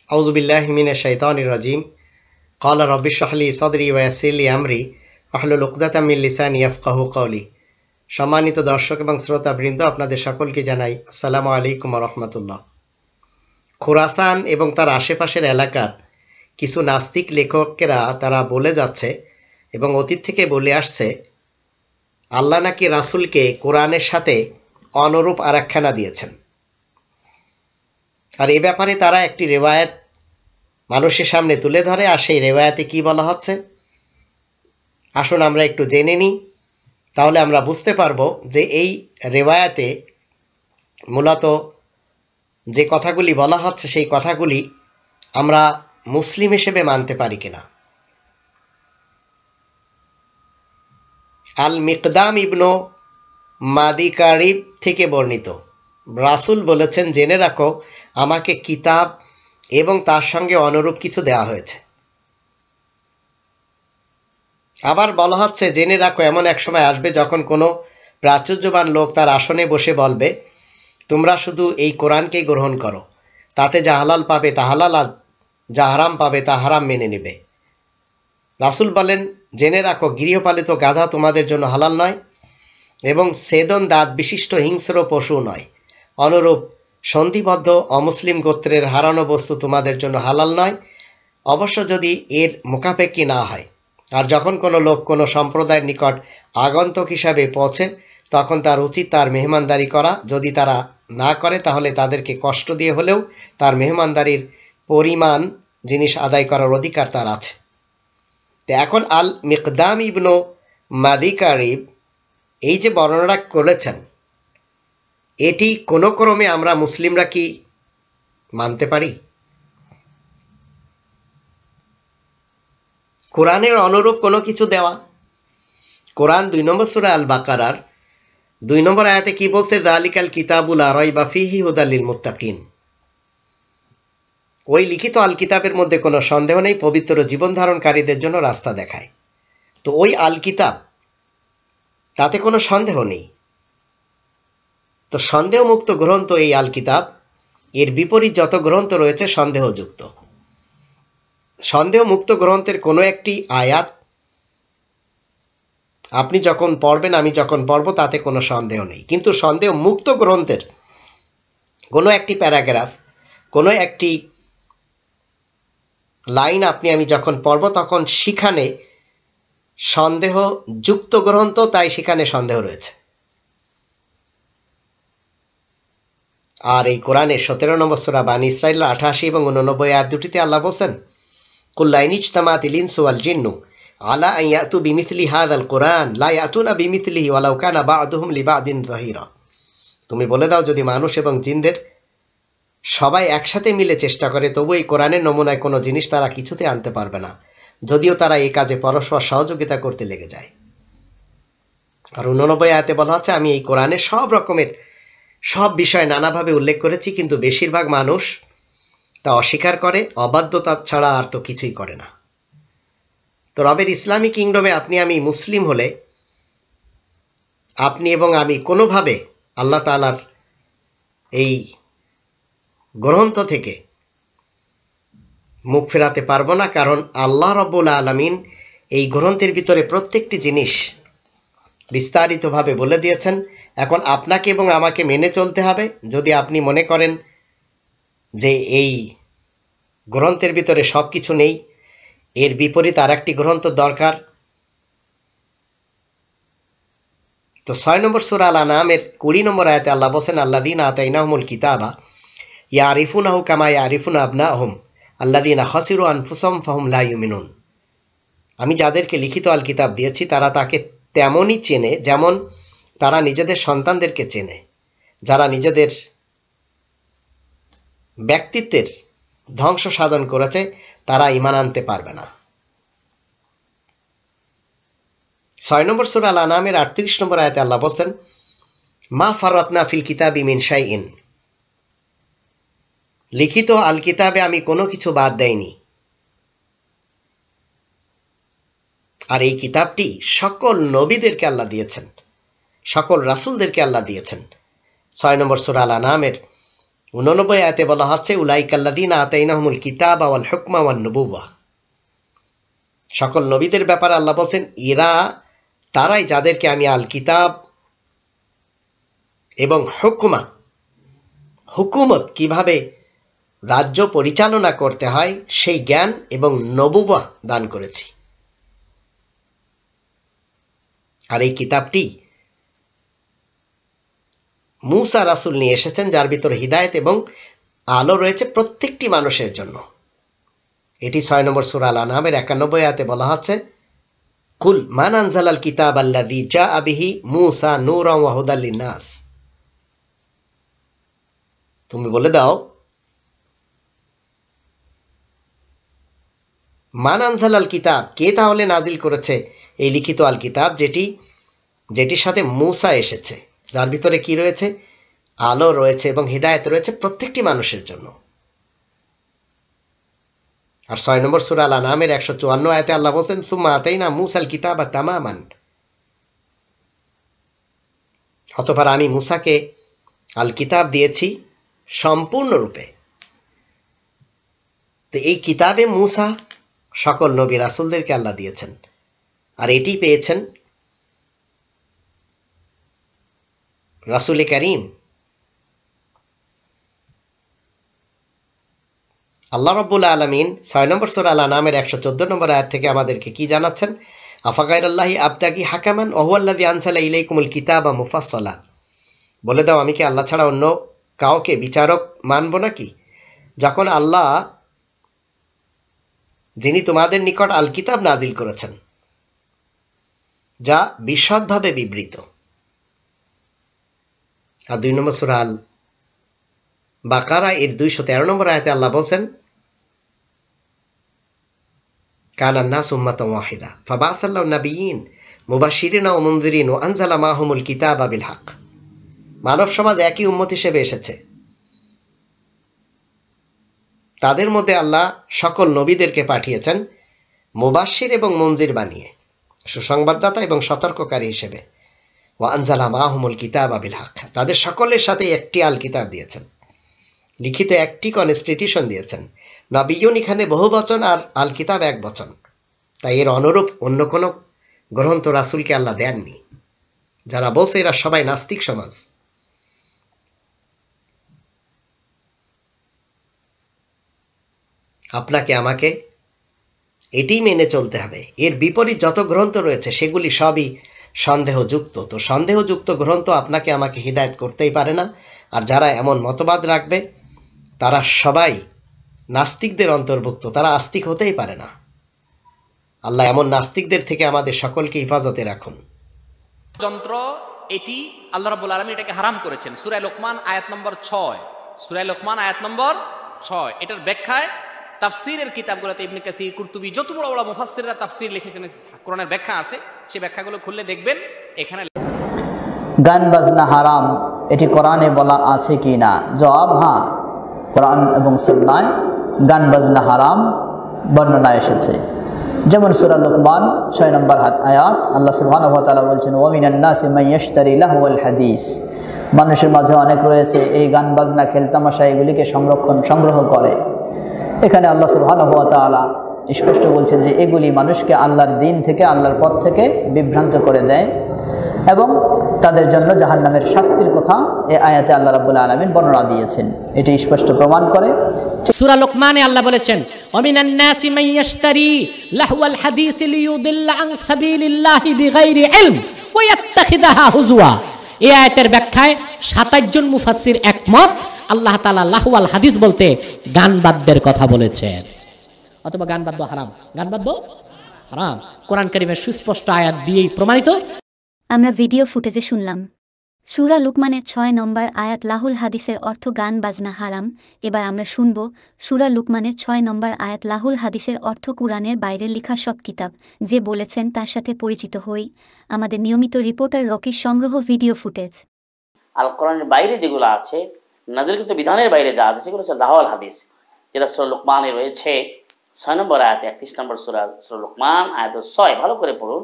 আউযু বিল্লাহি মিনাশ শাইতানির রাজিম। ক্বালা রাব্বি ইশরাহ লি সাদরি ওয়া ইয়াসসির লি আমরি ওয়াহলুল উকদাতাম মিন লিসানি ইয়াফকাহু কওলি। সম্মানিত দর্শক এবং শ্রোতাবৃন্দ, আপনাদের সকলকে জানাই আসসালামু আলাইকুম ওয়া রাহমাতুল্লাহ। খোরাসান এবং তার আশেপাশের এলাকার কিছু নাস্তিক লেখকেরা তারা বলে যাচ্ছে এবং অতীত থেকে বলে আসছে, আল্লাহ নাকি রাসূলকে কোরআনের সাথে অনুরূপ আরাকখানা দিয়েছেন। আর এ ব্যাপারে তারা একটি রেওয়ায়াত মানুষের সামনে তুলে ধরে, আর সেই রেওয়ায়াতে কি বলা হচ্ছে আসুন আমরা একটু জেনে নিই। তাহলে আমরা বুঝতে পারবো যে এই রেওয়ায়াতে মূলত যে কথাগুলি বলা হচ্ছে সেই কথাগুলি আমরা মুসলিম হিসেবে মানতে পারি কিনা। আল মিকদাম ইবনু মাদি কারিব থেকে বর্ণিত, রাসূল বলেছেন, জেনে রাখো আমাকে কিতাব এবং তার সঙ্গে অনুরূপ কিছু দেওয়া হয়েছে। আবার বলা হচ্ছে, জেনে রাখো এমন এক সময় আসবে যখন কোনো প্রাচুর্যবান লোক তার আসনে বসে বলবে, তোমরা শুধু এই কোরআনকেই গ্রহণ করো, তাতে যা হালাল পাবে তা হালাল, আর যা হারাম পাবে তা হারাম মেনে নেবে। রাসূল বলেন, জেনে রাখো গৃহপালিত গাধা তোমাদের জন্য হালাল নয় এবং ছেদন দাঁত বিশিষ্ট হিংস্র পশু নয়। অনুরূপ সন্ধিবদ্ধ অমুসলিম গোত্রের হারানো বস্তু তোমাদের জন্য হালাল নয়, অবশ্য যদি এর মুখাপেক্ষী না হয়। আর যখন কোনো লোক কোনো সম্প্রদায়ের নিকট আগন্তুক হিসাবে পৌঁছে, তখন তার উচিত তার মেহমানদারি করা। যদি তারা না করে তাহলে তাদেরকে কষ্ট দিয়ে হলেও তার মেহমানদারির পরিমাণ জিনিস আদায় করার অধিকার তার আছে। তো এখন আল মিকদাম ইবনু মাদি কারিব এই যে বর্ণনা করেছেন, এটি কোনো ক্রমে আমরা মুসলিমরা কি মানতে পারি? কোরআনের অনুরূপ কোনো কিছু দেওয়া। কোরআন 2 নম্বর সূরা আল বাকারার 2 নম্বর আয়াতে কি বলছে? যালিকাল কিতাবুল লা রাইবা ফীহি হুদাল লিল মুত্তাকিন। ওই লিখিত আল কিতাবের মধ্যে কোনো সন্দেহ নেই, পবিত্র জীবন ধারণকারীদের জন্য রাস্তা দেখায়। তো ওই আল কিতাব, তাতে কোনো সন্দেহ নেই। তো সন্দেহমুক্ত গ্রন্থ এই আল কিতাব। এর বিপরীত যত গ্রন্থ রয়েছে সন্দেহযুক্ত। সন্দেহমুক্ত গ্রন্থের কোনো একটি আয়াত আপনি যখন পড়বেন, আমি যখন পড়ব, তাতে কোনো সন্দেহ নেই। কিন্তু সন্দেহমুক্ত গ্রন্থের কোনো একটি প্যারাগ্রাফ, কোনো একটি লাইন আপনি আমি যখন পড়ব, তখন সেখানে সন্দেহযুক্ত গ্রন্থ, তাই সেখানে সন্দেহ রয়েছে। আর এই কোরআনের 17 নম্বর সূরা বানী ইসরাঈল 88 এবং 89 আয়াত দুটিতে আল্লাহ বলেন, কুল লা ইন ইজতামাতিল ইনসু ওয়াল জিন্নু আলা আন ইয়াতু বিমিথলি হাযাল কুরআন লা ইয়াতুনা বিমিথলিহি ওয়ালাউ কানা বা'দুহুম লিবা'দিন যাহিরা। তুমি বলে দাও, যদি মানুষ এবং জিনদের সবাই একসাথে মিলে চেষ্টা করে, তবু এই কোরআনের নমুনায় কোনো জিনিস তারা কিছুতে আনতে পারবে না, যদিও তারা এই কাজে পরস্পর সহযোগিতা করতে লেগে যায়। আর 89 আয়াতে বলা হচ্ছে, আমি এই কোরআনের সব বিষয় নানাভাবে উল্লেখ করেছি, কিন্তু বেশিরভাগ মানুষ তা অস্বীকার করে, অবাধ্যতা ছাড়া আর তো কিছুই করে না। তো রবের ইসলামী কিংডমে আপনি আমি মুসলিম হলে আপনি এবং আমি কোনোভাবে আল্লাহ তাআলার এই গ্রন্থ থেকে মুখ ফেরাতে পারবো না, কারণ আল্লাহ রাব্বুল আলামিন এই গ্রন্থের ভিতরে প্রত্যেকটি জিনিস বিস্তারিতভাবে বলে দিয়েছেন। এখন আপনাকে এবং আমাকে মেনে চলতে হবে। যদি আপনি মনে করেন যে এই গ্রন্থের ভিতরে সব কিছু নেই, এর বিপরীত আর একটি গ্রন্থ দরকার, তো 6 নম্বর সূরা আল আনআমের 20 নম্বর আয়াতে আল্লাহ বলেন, আল্লাযীনা আতাইনাহুমুল কিতাবা ইয়ারিফুনাহু কামা ইয়ারিফুনা আবনাহুম আল্লাযীনা খাসিরু আনফুসাহুম ফাহুম লা ইউমিনুন। আমি যাদেরকে লিখিত আল কিতাব দিয়েছি, তারা তাকে তেমনই চেনে যেমন তারা নিজেদের সন্তানদেরকে চেনে। যারা নিজেদের ব্যক্তিত্বের ধ্বংস সাধন করেছে, তারা ঈমান আনতে পারবে না। 6 নম্বর সূরা আল আনআমের 38 নম্বর আয়াতে আল্লাহ বলেন, মা ফারাতনা ফিল কিতাবি মিন শাইইন। লিখিত আল কিতাবে আমি কোনো কিছু বাদ দেইনি। আর এই কিতাবটি সকল নবীদেরকে আল্লাহ দিয়েছেন, সকল রাসূলদেরকে আল্লাহ দিয়েছেন। 6 নম্বর সূরা আল আনআমের 89 আয়াতে বলা হচ্ছে উলাইকাল্লাযীনা আতাইনাহুমুল কিতাবা ওয়াল হুকমা ওয়ান নুবুওয়া। সকল নবীদের ব্যাপারে আল্লাহ বলেন এরা তারাই যাদেরকে আমি আল কিতাব এবং হুকুমত কিভাবে রাজ্য পরিচালনা করতে হয় সেই জ্ঞান এবং নবুওয়া দান করেছি। আর এই কিতাবটি মূসা রাসূল নিয়ে এসেছেন, যার ভিতরে হিদায়াত এবং আলো রয়েছে প্রত্যেকটি মানুষের জন্য। এটি 6 নম্বর সূরা আল আনআমের 91 আয়াতে বলা হচ্ছে কুল মান আনজালাল কিতাব আল্লাযী জাআ বিহি মূসা নূরান ওয়া হুদাল লিন-নাস। তুমি বলে দাও মান আনজালাল কিতাব, কে তাহলে নাজিল করেছে এই লিখিত আল কিতাব যেটির সাথে মূসা এসেছে, যার ভিতরে কি রয়েছে? আলো রয়েছে এবং হিদায়াত রয়েছে প্রত্যেকটি মানুষের জন্য। আর 6 নম্বর সূরা আল আনআমের 154 আয়াতে আল্লাহ বলেন সুম্মা আতাইনা মূসাল কিতাবা তামামান। অতঃপর আমি মূসাকে আল কিতাব দিয়েছি সম্পূর্ণরূপে। তো এই কিতাবে মূসা সকল নবী রাসূলদেরকে আল্লাহ দিয়েছেন, আর এটি পেয়েছেন রাসূল করিম আল্লাহ রাব্বুল আলামিন 6 নম্বর সূরা আল আনআমের 114 নম্বর আয়াত থেকে আমাদেরকে কি জানাচ্ছেন? আফাগাইরাল্লাহি আবতাগি হাকামান ওয়া হুয়াল্লাযী আনসালা ইলাইকুমুল কিতাবা মুফাসসালা। বলে দাও আমি কি আল্লাহ ছাড়া অন্য কাউকে বিচারক মানব নাকি? যখন আল্লাহ, যিনি তোমাদের নিকট আল কিতাব নাজিল করেছেন যা বিশদভাবে বিবৃত। আর 2 নম্বর সূরা আল বাকারা এর 213 নম্বর আয়াতে আল্লাহ বলেন কানান নাসু উম্মাতান ওয়াহিদা ফাবাআসাল্লাহু নাবিয়্যিন মুবাশশিরিনা ওয়া মুনযিরিন ওয়া আনজালা মাহুমুল কিতাবা বিল হক। মানব সমাজ একই উম্মত হিসেবে এসেছে, তাদের মধ্যে আল্লাহ সকল নবীদেরকে পাঠিয়েছেন মুবাশশির এবং মুনজির বানিয়ে, সুসংবাদদাতা এবং সতর্ককারী হিসেবে। ওয়া আনজালা মাহুমুল কিতাবা বিল হক, তাদের সকলের সাথে একটি আল কিতাব দিয়েছেন, লিখিত একটি কনস্টিটিউশন দিয়েছেন। নবিয়্যুন এখানে বহু বচন আর আল কিতাব এক বচন, তাই এর অনুরূপ অন্য কোনো গ্রন্থ রাসূলকে আল্লাহ দেননি। যারা বলছে এরা সবাই নাস্তিক সমাজ। আপনাকে আমাকে এটিই মেনে চলতে হবে। এর বিপরীত যত গ্রন্থ রয়েছে সেগুলি সবই সন্দেহযুক্ত। তো সন্দেহযুক্ত গ্রন্থ আপনাকে আমাকে হিদায়াত করতেই পারে না। আর যারা এমন মতবাদ রাখবে তারা সবাই নাস্তিকদের অন্তর্ভুক্ত, তারা আস্তিক হতেই পারে না। আল্লাহ এমন নাস্তিকদের থেকে আমাদের সকলকে হেফাজতে রাখুন। যন্ত্র এটি আল্লাহ রাব্বুল আলামিন এটাকে হারাম করেছেন। সূরা লোকমান আয়াত নম্বর 6, সূরা লোকমান আয়াত নম্বর 6। এটার ব্যাখ্যায় তাফসীরের কিতাবগুলোতে ইবনে কাসির, কুরতুবী, যত বড় বড় মুফাসসিররা তাফসীর লিখেছেন, কোরআনের ব্যাখ্যা আছে, সেই ব্যাখ্যাগুলো খুললে দেখবেন এখানে গান বাজনা হারাম এটি কোরআনে বলা আছে কি না? জবাব হ্যাঁ, কোরআন এবং সুন্নায় গান বাজনা হারাম বর্ণনা এসেছে। যেমন সূরা লোকমান 6 নম্বর আয়াত আল্লাহ সুবহানাহু ওয়া তাআলা বলছেন ওয়া মিনান নাসি মান ইয়াশতারি লাহওয়াল হাদিস। মানুষের মাঝে অনেক রয়েছে এই গান বাজনা খেলতামাশা এগুলিকে সংগ্রহ করে। এখানে আল্লাহ সুবহানাহু ওয়া তাআলা স্পষ্ট বলছেন যে এগুলি মানুষকে আল্লাহর দিন থেকে, আল্লাহর পথ থেকে বিভ্রান্ত করে দেয় এবং তাদের জন্য জাহান্নামের শাস্তির কথা এই আয়াতে আল্লাহ রাব্বুল আলামিন বর্ণনা দিয়েছেন। এটি স্পষ্ট প্রমাণ করে। সূরা লোকমানে আল্লাহ বলেছেন ওয়ামিনান নাসি মান ইয়াশতারি লাহওয়াল হাদিস লিয়ুদিল্লা আন সাবিলিল্লাহি বিগাইরি ইলম ওয়া ইয়াত্তাখিদাহা হুজওয়া। এই আয়াতের ব্যাখ্যায় 27 জন মুফাসসির একমত। আল্লাহ তাআলা লাহওয়াল হাদিস বলতে গান বাদ্যের কথা বলেছেন, অথবা গান বাদ্য হারাম। গান বাদ্য হারাম কোরআন কারীমের সুস্পষ্ট আয়াত দিয়েই প্রমাণিত। আমরা ভিডিও ফুটেজে শুনলাম সূরা লুকমানের 6 নম্বর আয়াত লাহুল হাদিসের অর্থ গান বাজনা হারাম। এবার আমরা শুনব সূরা লুকমানের 6 নম্বর আয়াত লাহুল হাদিসের অর্থ কুরআনের বাইরের লেখা সব কিতাব। যে বলেছেন তার সাথে পরিচিত হই আমাদের নিয়মিত রিপোর্টার রকির সংগ্রহ ভিডিও ফুটেজ। আল কোরআনের বাইরে যেগুলো আছে, নাজিলকৃত বিধানের বাইরে যা আছে সেগুলো হচ্ছে লাহুল হাদিস, যেটা সূরা লুকমানে রয়েছে 6 নম্বর আয়াতে, 31 নম্বর সূরা লুকমান আয়াত 6। ভালো করে পড়ুন,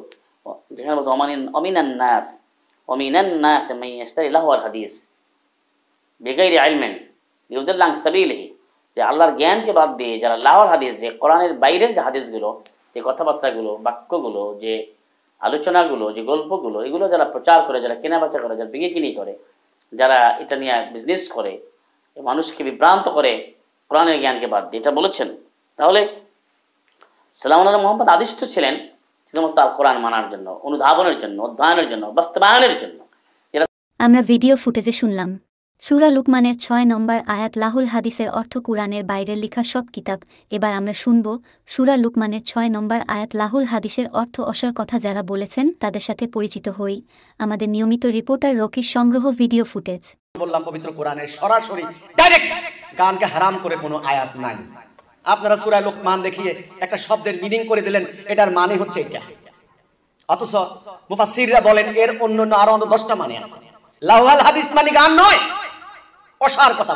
যেখানে বলতে অমিনান নাস মান ইয়াশতারি লাহওয়াল হাদিস বিগাইরি ইলমিন লিউদিল্লা আন সাবিলিহি, যে আল্লাহর জ্ঞানকে বাদ দিয়ে যারা লাহওয়াল হাদিস, যে কোরআনের বাইরের যে হাদিসগুলো, যে কথাবার্তাগুলো, বাক্যগুলো, যে আলোচনাগুলো, যে গল্পগুলো, এগুলো যারা প্রচার করে, যারা কেনাবেচা করে, যারা বিক্রি করে, যারা এটা নিয়ে বিজনেস করে, মানুষকে বিভ্রান্ত করে কোরআনের জ্ঞানকে বাদ দিয়ে, এটা বলেছেন। তাহলে সাল্লাল্লাহু আলাইহি মুহাম্মদ আদিষ্ট ছিলেন শুধুমাত্র আল কোরআন মানার জন্য, অনুধাবনের জন্য, অধ্যয়নের জন্য, বাস্তবায়নের জন্য। আমরা ভিডিও ফুটেজে শুনলাম সূরা লুকমানের 6 নম্বর আয়াত লাহুল হাদিসের অর্থ কুরআনের বাইরের লেখা সব কিতাব। এবার আমরা শুনব সূরা লুকমানের 6 নম্বর আয়াত লাহুল হাদিসের অর্থ অসার কথা যারা বলেছেন তাদের সাথে পরিচিত হই আমাদের নিয়মিত রিপোর্টার রকির সংগ্রহ ভিডিও ফুটেজ। বললাম পবিত্র কোরআনের সরাসরি ডাইরেক্ট গানকে হারাম করে কোনো আয়াত নাই। আপনারা সূরা লুকমান দেখিয়ে একটা শব্দের মিনিং করে দিলেন, এটার মানে হচ্ছে এটা, অথচ মুফাসসিররা বলেন এর অন্য আরো 10টা মানে আছে। লাহুল হাদিস মানে গান নয়, অসার কথা,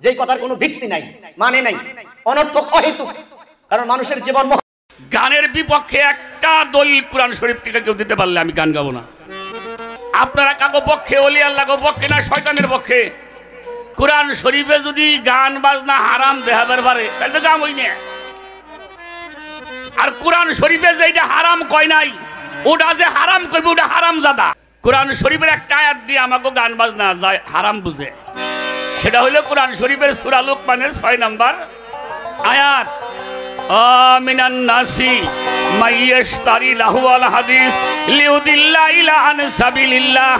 যেই কথার কোনো ভিত্তি নাই, মানে নাই, অনর্থক, অহেতুক। কারণ মানুষের জীবন গানের বিপক্ষে একটা দলিল কোরআন শরীফ থেকে কেউ দিতে পারলে আমি গান গাবো না। আপনারা কাগো পক্ষে, ওলি আল্লাহ পক্ষে না শয়তানের পক্ষে? কোরআন শরীফে যদি গান বাজনা হারাম দেখাবার পারে তাহলে তো গাম হই না। আর কোরআন শরীফে যেটা হারাম কয় নাই, ওটা যে হারাম কইবে ওটা হারাম জাদা। কোরআন শরীফের একটা আয়াত দিয়ে আমাকে গান বাজনা যায় হারাম বুঝে, সেটা হলো কোরআন শরীফের সূরা লুকমানের 6 নম্বর আয়াত, আমিনান নাসি মাইয়াশতারি লাহুল হাদিস লিউদিল্লা ইলা আন সাবিলিল্লাহ।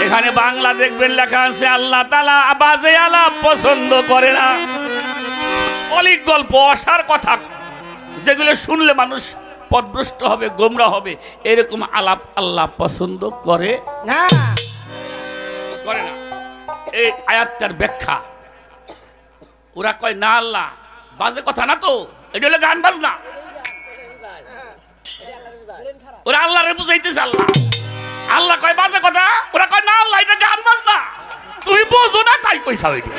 এখানে বাংলা দেখবেন লেখা আছে আল্লাহ তাআলা বাজে আলাপ পছন্দ করে না। অলিক গল্প, অসার কথা, যেগুলো শুনলে মানুষ পথভ্রষ্ট হবে, গোমরা হবে, এরকম আলাপ আল্লাহ পছন্দ করে না, করে না। এই আয়াতটার ব্যাখ্যা, ওরা কয় না আল্লাহ বাজে কথা না, তো এটা হলো গান বাজনা। ওরা আল্লাহরে বুঝাইতেছে, আল্লাহ আল্লাহ কয় বাজে কথা, ওরা কয় না আল্লাহ এটা গান বাজনা, তুমি বোঝো না তাই কইছা। ওইটা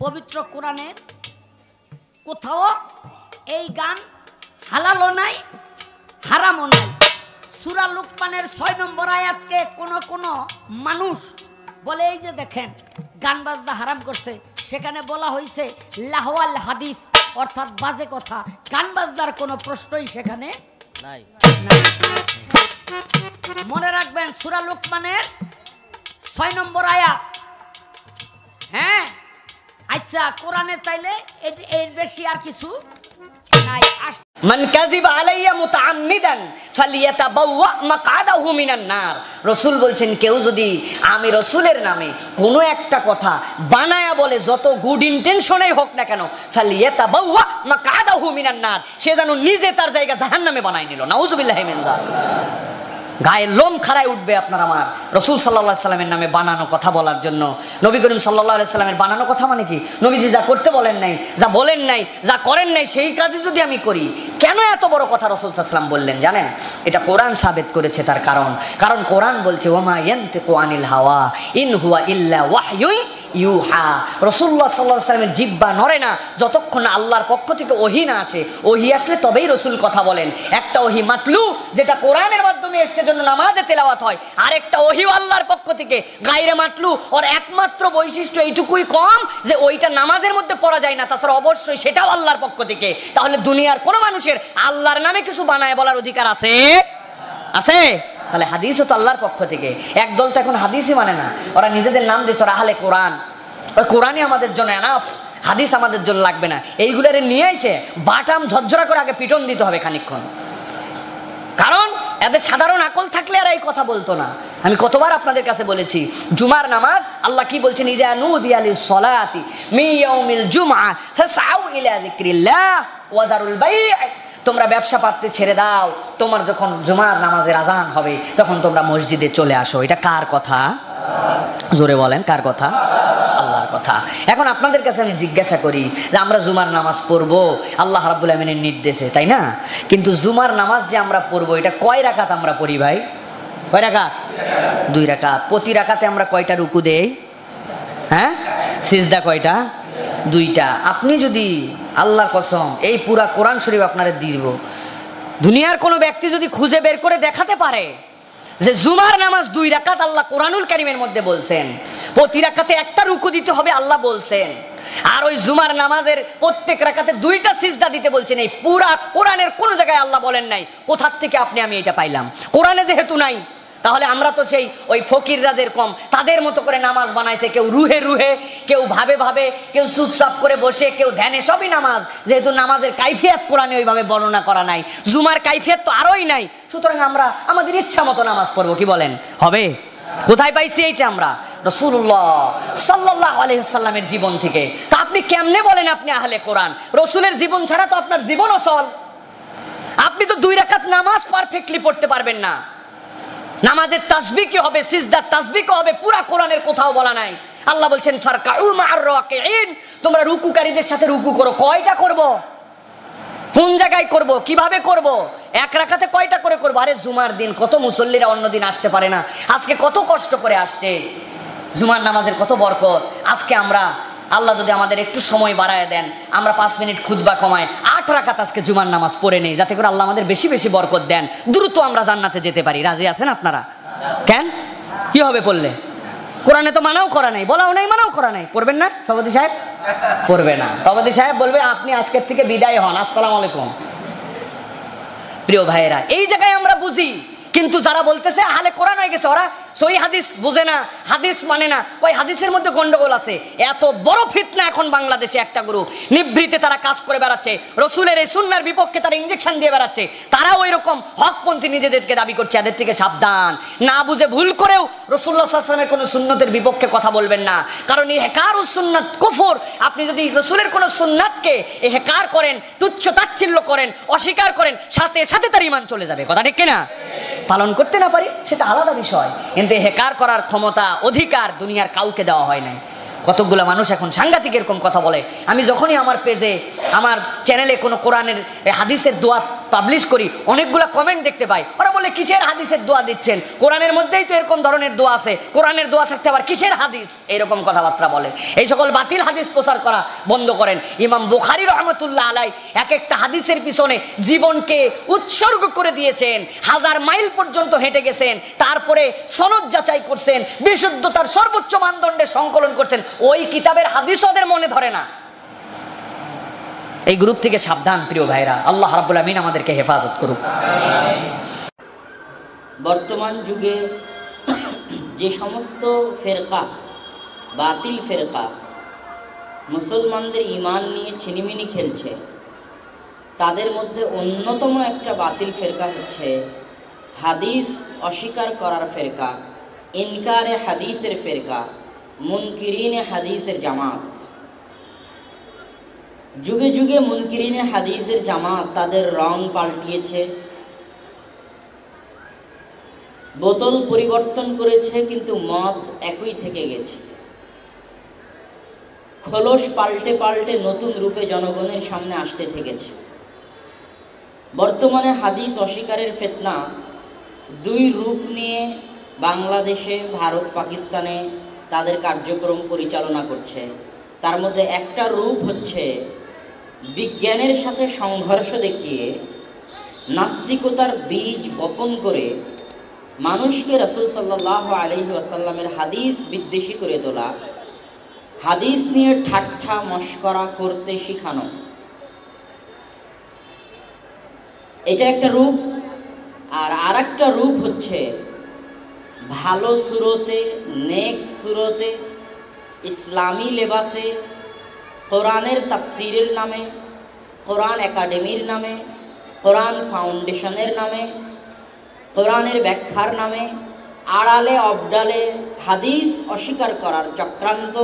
পবিত্র কোরআনের কোথাও এই গান হালালও নাই হারামও নাই। সূরা লুকমানের 6 নম্বর আয়াতকে কোন মানুষ বলে এই যে দেখেন গান বাজনা হারাম করছে, সেখানে বলা হয়েছে লাহওয়াল হাদিস, অর্থাৎ বাজে কথা, গান বাজনার কোনো প্রশ্নই সেখানে নাই। মনে রাখবেন সূরা লুকমানের 6 নম্বর আয়াত। হ্যাঁ আচ্ছা, কোরআনে তাইলে এর বেশি আর কিছু নাই। মান কাযিবা আলাইয়া মুতাআম্মিদান ফালিয়াতাবাওয়া মাকআদাহু মিনান নার। রাসূল বলছেন কেউ যদি আমি রাসূলের নামে কোনো একটা কথা বানায়া বলে, যত গুড ইন্টেনশনেই হোক না কেন, ফালিয়াতাবাওয়া মাকআদাহু মিনান নার, সে যেন নিজে তার জায়গা জাহান্নামে বানায় নিল। নাউযুবিল্লাহি মিন যালিক। গায়ের লোম খাড়ায় উঠবে আপনার আমার রাসূল সাল্লাল্লাহু আলাইহি সাল্লামের নামে বানানো কথা বলার জন্য। নবী করিম সাল্লাল্লাহু আলাইহি সাল্লামের বানানো কথা মানে কি? নবীজি যা করতে বলেন নাই, যা বলেন নাই, যা করেন নাই, সেই কাজই যদি আমি করি, কেন এত বড় কথা রাসূল সাল্লাল্লাহু আলাইহি সাল্লাম বললেন জানেন? এটা কোরআন সাবিত করেছে তার কারণ কোরআন বলছে ওমা ইয়ানতিকু আনিল হাওয়া ইন হুয়া ইল্লা ওয়াহয়ুন ইউহা। রাসূলুল্লাহ সাল্লাল্লাহু আলাইহি সাল্লামের জিহ্বা নড়ে না যতক্ষণ না আল্লাহর পক্ষ থেকে ওহী না আসে। ওহী আসলে তবেই রাসূল কথা বলেন। একটা ওহী মাতলু, যেটা কোরআনের মাধ্যমে এসে জন্য নামাজে তেলাওয়াত হয়, আর একটা ওহী আল্লাহর পক্ষ থেকে গায়রে মাতলু, ওর একমাত্র বৈশিষ্ট্য এইটুকুই কম যে ওইটা নামাজের মধ্যে পড়া যায় না, তাছাড়া অবশ্যই সেটাও আল্লাহর পক্ষ থেকে। তাহলে দুনিয়ার কোনো মানুষের আল্লাহর নামে কিছু বানায় বলার অধিকার আছে? আছে? তাহলে হাদিসও তো আল্লাহর পক্ষ থেকে। একদল তো এখন হাদিসই মানে না, ওরা নিজেদের নাম দিয়েছে ওরা আহলে কোরআন। ওই কোরআনই আমাদের জন্য এনাফ, হাদিস আমাদের জন্য লাগবে না। এইগুলারে নিয়ে এসে বাটাম ঝরঝরা করে আগে পিটন দিতে হবে খানিকক্ষণ। কারণ এদের সাধারণ আকল থাকলে আর এই কথা বলতো না। আমি কতবার আপনাদের কাছে বলেছি, জুমার নামাজ আল্লাহ কি বলছেন? ইজা নুদিয়া লিস-সালাতি মিন ইয়াউমিল জুমআ ফাসআউ ইলা যিকরিল্লাহ ওয়া যারুল বাই'। তোমরা ব্যবসা পাতি ছেড়ে দাও, তোমার যখন জুমার নামাজের আজান হবে তখন তোমরা মসজিদে চলে আসো। এটা কার কথা? জোরে বলেন, কার কথা? আল্লাহর কথা। এখন আপনাদের কাছে আমি জিজ্ঞাসা করি যে আমরা জুমার নামাজ পড়বো আল্লাহ রাব্বুল আমিনের নির্দেশে, তাই না? কিন্তু জুমার নামাজ যে আমরা পড়বো এটা কয় রাকাত আমরা পড়ি ভাই? কয় রাকাত? 2 রাকাত। প্রতি রাকাতে আমরা কয়টা রুকু দেই? হ্যাঁ, সিজদা কয়টা? 2টা। আপনি যদি আল্লাহর কসম এই পুরা কোরআন শরীফ আপনারা দিয়ে দিব, দুনিয়ার কোনো ব্যক্তি যদি খুঁজে বের করে দেখাতে পারে যে জুমার নামাজ 2 রাকাত আল্লাহ কোরআনুল কারীমের মধ্যে বলছেন, প্রতি রাকাতে একটা রুকু দিতে হবে আল্লাহ বলছেন, আর ওই জুমার নামাজের প্রত্যেক রাকাতে 2টা সিজদা দিতে বলছেন। এই পুরা কোরআনের কোন জায়গায় আল্লাহ বলেন নাই কোথার থেকে আপনি আমি এটা পাইলাম। কোরআনে যেহেতু নাই, তাহলে আমরা তো সেই ওই ফকিররা যেরকম তাদের মতো করে নামাজ বানাইছে, কেউ রুহে রুহে, কেউ ভাবে ভাবে, কেউ চুপচাপ করে বসে, কেউ ধ্যানে, সবই নামাজ। যেহেতু নামাজের কাইফিয়াত কোরআনে ওইভাবে বর্ণনা করা নাই, জুমার কাইফিয়াত তো আরোই নাই, সুতরাং আমরা আমাদের ইচ্ছা মতো নামাজ পড়বো। কি বলেন, হবে? কোথায় পাইছি এইটা? আমরা রাসূলুল্লাহ সাল্লাল্লাহু আলাইহি ওয়াসাল্লামের জীবন থেকে। তা আপনি কেমনে বলেন আপনি আহলে কোরআন? রাসূলের জীবন ছাড়া তো আপনার জীবন অচল। আপনি তো 2 রাকাত নামাজ পারফেক্টলি পড়তে পারবেন না। নামাজের তাসবিহ কি হবে, সিজদার তাসবিহ কি হবে, পুরা কোরআনের কোথাও বলা নাই। আল্লাহ বলছেন ফারকাউ মা'আর রাকিঈন, তোমরা রুকুকারীদের সাথে রুকু করো। কয়টা করব, কোন জায়গায় করব, কিভাবে করব, এক রাকাতে কয়টা করে করব? আরে জুমার দিন কত মুসল্লিরা অন্য দিন আসতে পারে না, আজকে কত কষ্ট করে আসছে, জুমার নামাজের কত বরকত। আজকে আমরা, আল্লাহ যদি আমাদের একটু সময় বাড়ায় দেন, আমরা 5 মিনিট খুতবা কমায় 8 রাকাত আজকে জুমার নামাজ পড়ে নেই, যাতে করে আল্লাহ আমাদের বেশি বেশি বরকত দেন, দ্রুত আমরা জান্নাতে যেতে পারি। রাজি আছেন আপনারা? কেন, কি হবে পড়লে? কোরআনে তো মানাও করা নাই, বলাও নাই, মানাও করা নাই। পড়বেন না সভাপতি সাহেব? পড়বে না। সভাপতি সাহেব বলবে আপনি আজকের থেকে বিদায় হন, আসসালামু আলাইকুম। প্রিয় ভাইয়েরা, এই জায়গায় আমরা বুঝি, কিন্তু যারা বলতেছে আহলে কোরআন হয়ে গেছে, ওরা সহি হাদিস বুঝে না, হাদিস মানে না, কয় হাদিসের মধ্যে গন্ডগোল আছে। এত বড় ফিতনা এখন বাংলাদেশে একটা গ্রুপ নিভৃতে তারা কাজ করে বেড়াচ্ছে, রসুলের এই সুন্নার বিপক্ষে তারা ইনজেকশন দিয়ে বেড়াচ্ছে। তারাও ওই রকম হকপন্থী নিজেদেরকে দাবি করছে। এদের থেকে সাবধান, না বুঝে ভুল করেও রাসূলুল্লাহ সাল্লাল্লাহু আলাইহি ওয়াসাল্লামের কোনো সুন্নতের বিপক্ষে কথা বলবেন না, কারণ এই হেকারুস সুন্নাত কুফর। আপনি যদি রসুলের কোনো সুন্নাতকে এই হেকার করেন, তুচ্ছ তাচ্ছিল্য করেন, অস্বীকার করেন, সাথে সাথে তার ঈমান চলে যাবে। কথা ঠিক কিনা? পালন করতে না পারি সেটা আলাদা বিষয়, কিন্তু হেকার করার ক্ষমতা, অধিকার দুনিয়ার কাউকে দেওয়া হয় নাই। কতগুলো মানুষ এখন সাংঘাতিক এরকম কথা বলে। আমি যখনই আমার পেজে, আমার চ্যানেলে কোনো কোরআনের হাদিসের দোয়া পাবলিশ করি, অনেকগুলো কমেন্ট দেখতে পাই। ওরা বলে কিসের হাদিসের দোয়া দিচ্ছেন, কোরআনের মধ্যেই তো এরকম ধরনের দোয়া আছে, কোরআনের দোয়া থাকতে আবার কিসের হাদিস, এরকম কথাবার্তা বলে। এই সকল বাতিল হাদিস প্রচার করা বন্ধ করেন। ইমাম বুখারী রাহমাতুল্লাহ আলাইহি এক একটা হাদিসের পিছনে জীবনকে উৎসর্গ করে দিয়েছেন, 1000 মাইল পর্যন্ত হেঁটে গেছেন, তারপরে সনদ যাচাই করছেন, বিশুদ্ধতার সর্বোচ্চ মানদণ্ডে সংকলন করছেন। ওই কিতাবের হাদিস ওদের মনে ধরে না। এই গ্রুপ থেকে সাবধান প্রিয় ভাইরা, আল্লাহ রাব্বুল আমিন আমাদেরকে হেফাজত করুক। বর্তমান যুগে যে সমস্ত ফেরকা, বাতিল ফেরকা মুসলমানদের ঈমান নিয়ে ছিনিমিনি খেলছে, তাদের মধ্যে অন্যতম একটা বাতিল ফেরকা হচ্ছে হাদিস অস্বীকার করার ফেরকা, ইনকারে হাদিসের ফেরকা, মুনকিরিনে হাদিসের জামাত। যুগে যুগে মুনকিরিনে হাদিসের জামাত তাদের রং পাল্টিয়েছে, বোতল পরিবর্তন করেছে, কিন্তু মত একই থেকে গেছে। খোলস পাল্টে পাল্টে নতুন রূপে জনগণের সামনে আসতে থেকেছে। বর্তমানে হাদিস অস্বীকারের ফিতনা 2 রূপ নিয়ে বাংলাদেশে, ভারত, পাকিস্তানে তাদের কার্যক্রম পরিচালনা করছে। তার মধ্যে একটা রূপ হচ্ছে বিজ্ঞানের সাথে সংঘর্ষ দেখিয়ে, নাস্তিকতার বীজ বপন করে মানুষকে রাসূল সাল্লাল্লাহু আলাইহি ওয়াসাল্লামের হাদিস বিদ্বেষী করে তোলা, হাদিস নিয়ে ঠাট্টা মশকরা করতে শেখানো। এটা একটা রূপ। আর আরেকটা রূপ হচ্ছে ভালো সুরতে, নেক সুরতে, ইসলামী লেবাসে, কোরআনের তাফসিরের নামে, কোরআন একাডেমির নামে, কোরআন ফাউন্ডেশনের নামে, কোরআনের ব্যাখ্যার নামে আড়ালে অবডালে হাদিস অস্বীকার করার চক্রান্ত,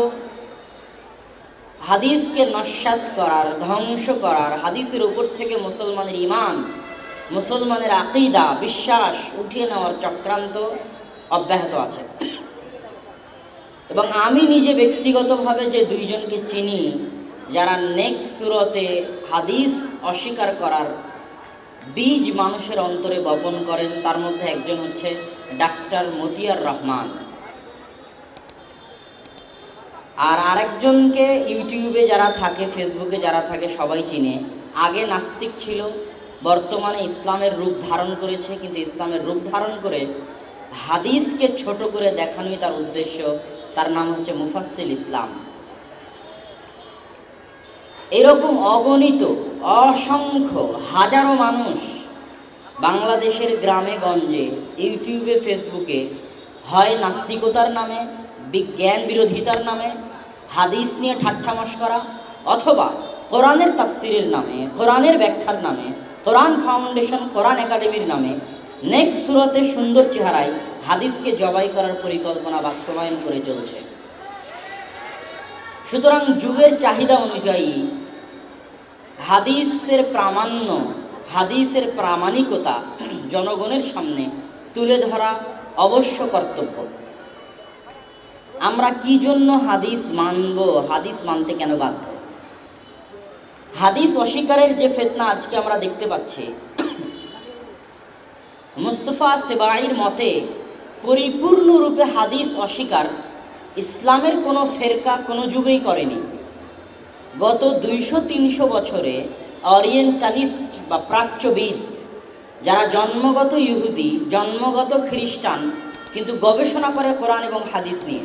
হাদিসকে নস্যাৎ করার, ধ্বংস করার, হাদিসের উপর থেকে মুসলমানের ঈমান, মুসলমানের আকীদা, বিশ্বাস উঠিয়ে নেওয়ার চক্রান্ত অব্যাহত আছে। এবং আমি নিজে ব্যক্তিগতভাবে যে 2 জনকে চিনি যারা নেক সুরতে হাদিস অস্বীকার করার বীজ মানুষের অন্তরে বপন করেন, তার মধ্যে একজন হচ্ছে ডাক্তার মতিয়ার রহমান, আর আরেকজনকে ইউটিউবে যারা থাকে, ফেসবুকে যারা থাকে সবাই চিনে। আগে নাস্তিক ছিল, বর্তমানে ইসলামের রূপ ধারণ করেছে, কিন্তু ইসলামের রূপ ধারণ করে হাদিসকে ছোট করে দেখানোই তার উদ্দেশ্য। তার নাম হচ্ছে মুফাসসিল ইসলাম। এরকম অগণিত অসংখ্য হাজারো মানুষ বাংলাদেশের গ্রামে গঞ্জে ইউটিউবে ফেসবুকে হয় নাস্তিকতার নামে, বিজ্ঞান বিরোধিতার নামে, হাদিস নিয়ে ঠাট্টা মশকরা, অথবা কোরআনের তাফসিরের নামে, কোরআনের ব্যাখ্যার নামে, কোরআন ফাউন্ডেশন, কোরআন একাডেমির নামে নেক সুরতে সুন্দর চেহারায় হাদিসকে জবাই করার পরিকল্পনা বাস্তবায়ন করে চলছে। সুতরাং যুগের চাহিদা অনুযায়ী হাদিসের প্রামাণ্য, হাদিসের প্রামাণিকতা জনগণের সামনে তুলে ধরা অবশ্য কর্তব্য। আমরা কি জন্য হাদিস মানব, হাদিস মানতে কেন বাধ্য? হাদিস অস্বীকারের যে ফিতনা আজকে আমরা দেখতে পাচ্ছি, মুস্তাফা সেবাইর মতে পরিপূর্ণরূপে হাদিস অস্বীকার ইসলামের কোনো ফেরকা কোনো যুগেই করেনি। গত 200-300 বছরে অরিয়েন্টালিস্ট বা প্রাচ্যবিদ, যারা জন্মগত ইহুদি, জন্মগত খ্রিস্টান, কিন্তু গবেষণা করে কোরআন এবং হাদিস নিয়ে,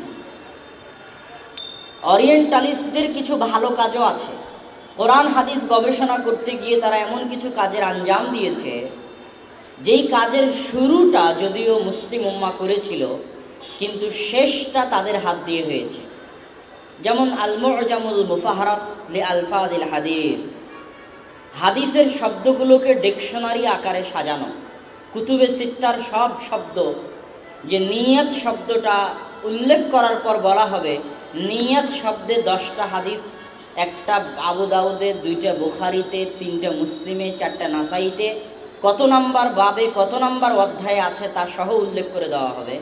অরিয়েন্টালিস্টদের কিছু ভালো কাজও আছে। কোরআন হাদিস গবেষণা করতে গিয়ে তারা এমন কিছু কাজের আঞ্জাম দিয়েছে, যেই কাজের শুরুটা যদিও মুসলিম উম্মাহ করেছিল, কিন্তু শেষটা তাদের হাত দিয়ে হয়েছে। যেমন আল মুজামুল মুফাহরাস লি আলফাদিল হাদিস, হাদিসের শব্দগুলোকে ডিকশনারি আকারে সাজানো। কুতুবে সিত্তার সব শব্দ, যে নিয়ত শব্দটা উল্লেখ করার পর বলা হবে নিয়ত শব্দে 10টা হাদিস, একটা আবু দাউদে, 2টা বুখারিতে, 3টা মুসলিমে, 4টা নাসাইতে, কত নাম্বার বাবে কত নাম্বার অধ্যায়ে আছে তা সহ উল্লেখ করে দেওয়া হবে।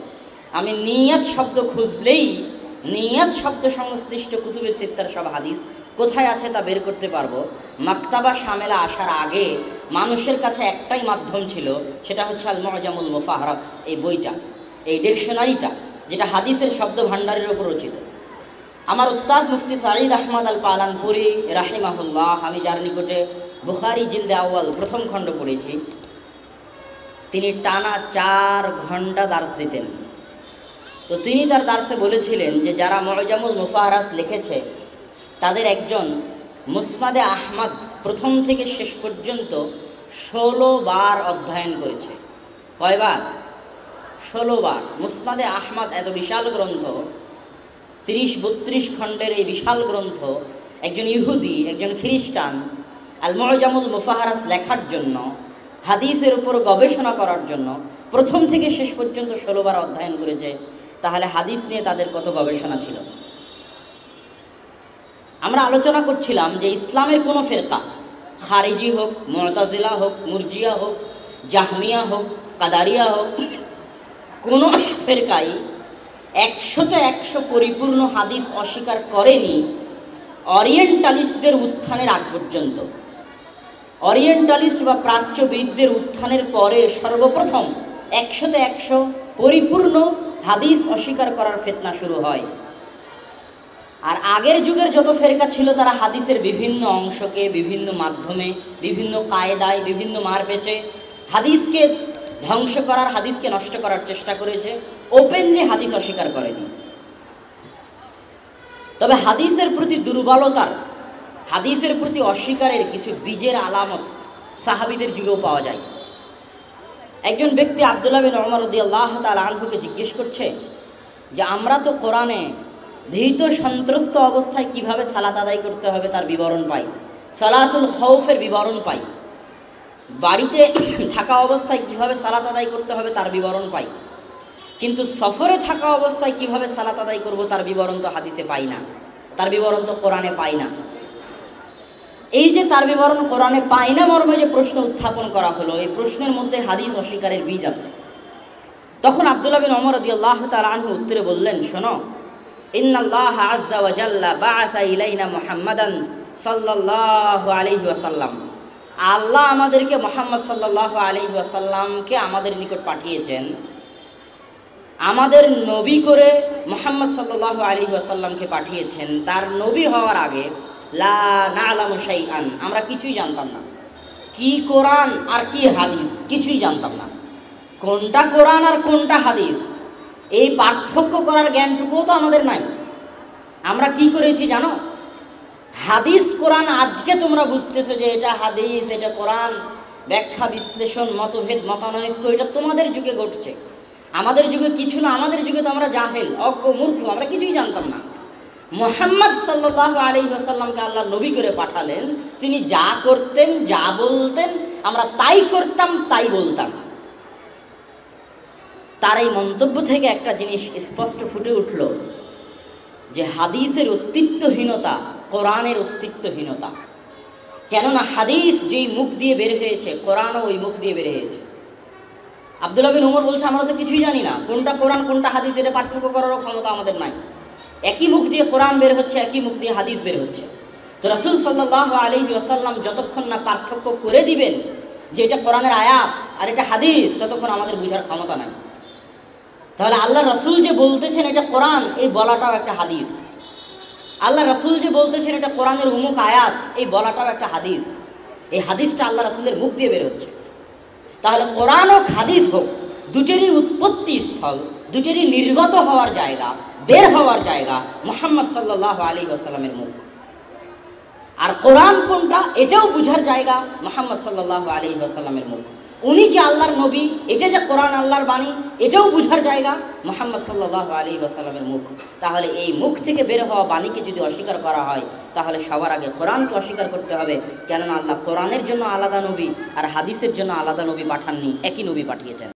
আমি নিয়ত শব্দ খুঁজলেই নিয়ত শব্দ সংশ্লিষ্ট কুতুবে সিত্তার সব হাদিস কোথায় আছে তা বের করতে পারবো। মাকতাবা শামেলা আসার আগে মানুষের কাছে একটাই মাধ্যম ছিল, সেটা হচ্ছে আল মুজামুল মুফাহরাস, এই বইটা, এই ডিকশনারিটা, যেটা হাদিসের শব্দ ভাণ্ডারের উপর রচিত। আমার উস্তাদ মুফতি সাঈদ আহমদ আল পালানপুরি রাহিমাহুল্লাহ, আমি যার নিকটে বুখারী জিলদে আউয়াল প্রথম খণ্ড পড়েছি, তিনি টানা 4 ঘন্টা দার্স দিতেন। তো তিনি তার দার্সে বলেছিলেন যে যারা মুজামুল মুফাহরাস লিখেছে তাদের একজন মুসনাদে আহমদ প্রথম থেকে শেষ পর্যন্ত 16 বার অধ্যয়ন করেছে। কয়বার? 16 বার। মুসনাদে আহমদ এত বিশাল গ্রন্থ, 30-32 খণ্ডের এই বিশাল গ্রন্থ, একজন ইহুদি, একজন খ্রিস্টান আল মুজামুল মুফাহরাস লেখার জন্য, হাদিসের উপর গবেষণা করার জন্য প্রথম থেকে শেষ পর্যন্ত 16 বার অধ্যয়ন করেছে। তাহলে হাদিস নিয়ে তাদের কত গবেষণা ছিল। আমরা আলোচনা করছিলাম যে ইসলামের কোনো ফেরকা, খারিজি হোক, মুতাজিলা হোক, মুরজিয়া হোক, জাহমিয়া হোক, কাদারিয়া হোক, কোনো ফেরকাই 100-100 পরিপূর্ণ হাদিস অস্বীকার করেনি অরিয়েন্টালিস্টদের উত্থানের আগ পর্যন্ত। অরিয়েন্টালিস্ট বা প্রাচ্যবিদদের উত্থানের পরে সর্বপ্রথম 100-100 পরিপূর্ণ হাদিস অস্বীকার করার ফিতনা শুরু হয়। আর আগের যুগের যত ফেরকা ছিল তারা হাদিসের বিভিন্ন অংশকে বিভিন্ন মাধ্যমে, বিভিন্ন কায়দায়, বিভিন্ন মারপেচে হাদিসকে ধ্বংস করার, হাদিসকে নষ্ট করার চেষ্টা করেছে, ওপেনলি হাদিস অস্বীকার করেনি। তবে হাদিসের প্রতি দুর্বলতার, হাদিসের প্রতি অস্বীকারের কিছু বীজের আলামত সাহাবীদের যুগেও পাওয়া যায়। একজন ব্যক্তি আব্দুল্লাহ বিন ওমর রাদিয়াল্লাহু তাআলা আনহুকে জিজ্ঞেস করছে যে আমরা তো কোরআনে ভীত সন্ত্রস্ত অবস্থায় কিভাবে সালাত আদায় করতে হবে তার বিবরণ পাই, সালাতুল খৌফের বিবরণ পাই, বাড়িতে থাকা অবস্থায় কিভাবে সালাত আদায় করতে হবে তার বিবরণ পাই, কিন্তু সফরে থাকা অবস্থায় কিভাবে সালাত আদায় করব তার বিবরণ তো হাদিসে পাই না, তার বিবরণ তো কোরআনে পাই না। এই যে তার বিবরণ কোরআনে পাই না মর্মে যে প্রশ্ন উত্থাপন করা হলো, এই প্রশ্নের মধ্যে হাদিস অস্বীকারের বীজ আছে। তখন আব্দুল্লাহ বিন ওমর রাদিয়াল্লাহু তাআলা আনহু উত্তরে বললেন, শোনো, ইন্নাল্লাহ আযজা ওয়া জাল্লা বাআসা ইলাইনা মুহাম্মাদান সাল্লাল্লাহু আলাইহি ওয়াসাল্লাম, আল্লাহ আমাদেরকে মুহাম্মদ সাল্লাল্লাহু আলাইহি ওয়াসাল্লামকে আমাদের নিকট পাঠিয়েছেন, আমাদের নবী করে মুহাম্মদ সাল্লাল্লাহু আলাইহি ওয়াসাল্লামকে পাঠিয়েছেন। তার নবী হওয়ার আগে লা না'লামু শাইআন, আমরা কিছুই জানতাম না, কি কোরআন আর কি হাদিস কিছুই জানতাম না, কোনটা কোরআন আর কোনটা হাদিস এই পার্থক্য করার জ্ঞানটুকুও তো আমাদের নাই। আমরা কি করেছি জানো? হাদিস কোরআন আজকে তোমরা বুঝতেছো যে এটা হাদিস, এটা কোরআন, ব্যাখ্যা বিশ্লেষণ, মতভেদ, মতানৈক্য, এটা তোমাদের যুগে ঘটছে। আমাদের যুগে কিছু না, আমাদের যুগে তো আমরা জাহেল, অজ্ঞ, মূর্খ, আমরা কিছুই জানতাম না। মুহাম্মদ সাল্লাল্লাহু আলাইহি ওয়াসাল্লামকে আল্লাহ নবী করে পাঠালেন, তিনি যা করতেন, যা বলতেন, আমরা তাই করতাম, তাই বলতাম। তার এই মন্তব্য থেকে একটা জিনিস স্পষ্ট ফুটে উঠল যে হাদিসের অস্তিত্বহীনতা কোরআনের অস্তিত্বহীনতা। কেননা হাদিস যেই মুখ দিয়ে বের হয়েছে, কোরআনও ওই মুখ দিয়ে বের হয়েছে। আব্দুল্লাহ বিন ওমর বলছে, আমরা তো কিছুই জানি না কোনটা কোরআন কোনটা হাদিস, এটা পার্থক্য করারও ক্ষমতা আমাদের নাই। একই মুখ দিয়ে কোরআন বের হচ্ছে, একই মুখ দিয়ে হাদিস বের হচ্ছে। তো রাসূল সাল্লাল্লাহু আলাইহি ওয়াসাল্লাম যতক্ষণ না পার্থক্য করে দিবেন যে এটা কোরআনের আয়াত আর এটা হাদিস, ততক্ষণ আমাদের বোঝার ক্ষমতা নাই। তাহলে আল্লাহ রাসূল যে বলতেছেন এটা কোরআন, এই বলাটাও একটা হাদিস। আল্লাহ রাসূল যে বলতেছেন এটা কোরআনের উমুক আয়াত, এই বলাটাও একটা হাদিস। এই হাদিসটা আল্লাহ রাসূলের মুখ দিয়ে বের হচ্ছে। তাহলে কোরআন হোক হাদিস হোক, দুটেরই উৎপত্তি স্থল, দুটেরই নির্গত হওয়ার জায়গা, বের হওয়ার জায়গা মুহাম্মদ সাল্লাল্লাহু আলাইহি ওয়াসাল্লামের মুখ। আর কোরআন কোনটা এটাও বুঝার জায়গা মুহাম্মদ সাল্লাল্লাহু আলাইহি ওয়াসাল্লামের মুখ। উনি যে আল্লাহর নবী, এটা যে কোরআন আল্লাহর বাণী, এটাও বুঝার জায়গা মুহাম্মদ সাল্লাল্লাহু আলাইহি ওয়াসাল্লামের মুখ। তাহলে এই মুখ থেকে বের হওয়া বাণীকে যদি অস্বীকার করা হয়, তাহলে সবার আগে কোরআনকে অস্বীকার করতে হবে। কেননা আল্লাহ কোরআনের জন্য আলাদা নবী আর হাদিসের জন্য আলাদা নবী পাঠাননি, একই নবী পাঠিয়েছেন।